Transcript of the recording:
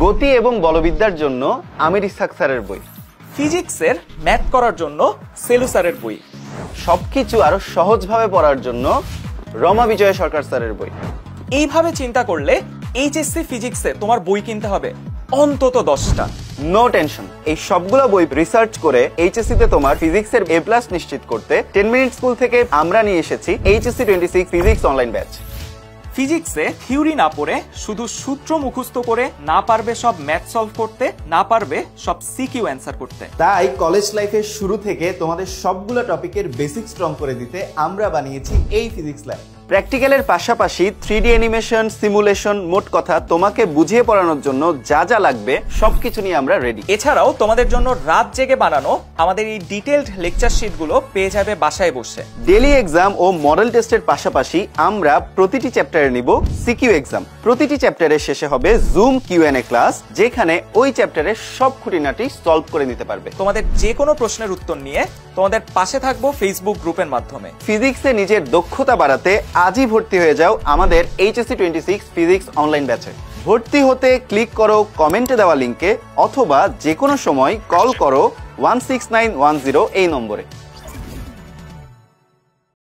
গতি এবং বলবিদ্যার জন্য আমির ইসহাক স্যারের বই। ফিজিক্সের ম্যাথ করার জন্য সেলু স্যারের বই। সবকিছু আরো সহজভাবে পড়ার জন্য রমা বিজয় সরকার স্যারের বই। এইভাবে চিন্তা করলে এইচএসসি ফিজিক্সে তোমার বই কিনতে হবে অন্তত 10টা। নো টেনশন, এই সবগুলো বই রিসার্চ করে এইচএসসি তে তোমার ফিজিক্সের A+ নিশ্চিত করতে 10 মিনিট স্কুল থেকে আমরা নিয়ে এসেছি HSC 26 ফিজিক্স অনলাইন ব্যাচ। ফিজিক্সে থিওরি না পড়ে শুধু সূত্র মুখস্থ করে না পারবে সব ম্যাথ সলভ করতে, না পারবে সব সিকিউ অ্যান্সার করতে। তাই কলেজ লাইফের শুরু থেকে তোমাদের সবগুলো টপিকের বেসিক স্ট্রং করে দিতে আমরা বানিয়েছি এই ফিজিক্স ল্যাব। প্র্যাকটিক্যালের পাশাপাশি 3D অ্যানিমেশন, সিমুলেশন, মোট কথা তোমাকে বুঝিয়ে পড়ানোর জন্য যা যা লাগবে সবকিছু নিয়ে আমরা রেডি। এছাড়াও তোমাদের জন্য রাত জেগে বানানো আমাদের এই ডিটেইলড লেকচার শিটগুলো পেয়ে যাবে বাসায় বসে। ডেইলি এক্সাম ও মডেল টেস্টের পাশাপাশি আমরা প্রতিটি চ্যাপ্টারে নিব সিকিউ এক্সাম। প্রতিটি চ্যাপ্টারের শেষে হবে জুম Q&A ক্লাস, যেখানে ওই চ্যাপ্টারের সব খুঁটিনাটি সলভ করে নিতে পারবে। তোমাদের যে কোনো প্রশ্নের উত্তর নিয়ে তোমাদের পাশে থাকবো ফেসবুক গ্রুপের মাধ্যমে। ফিজিক্সে নিজের দক্ষতা বাড়াতে আজই ভর্তি হয়ে যাও আমাদের HSC 26 ফিজিক্স অনলাইন ব্যাচে। ভর্তি হতে ক্লিক করো কমেন্টে দেওয়া লিংকে, অথবা যে কোনো সময় কল করো 16910 এই নম্বরে।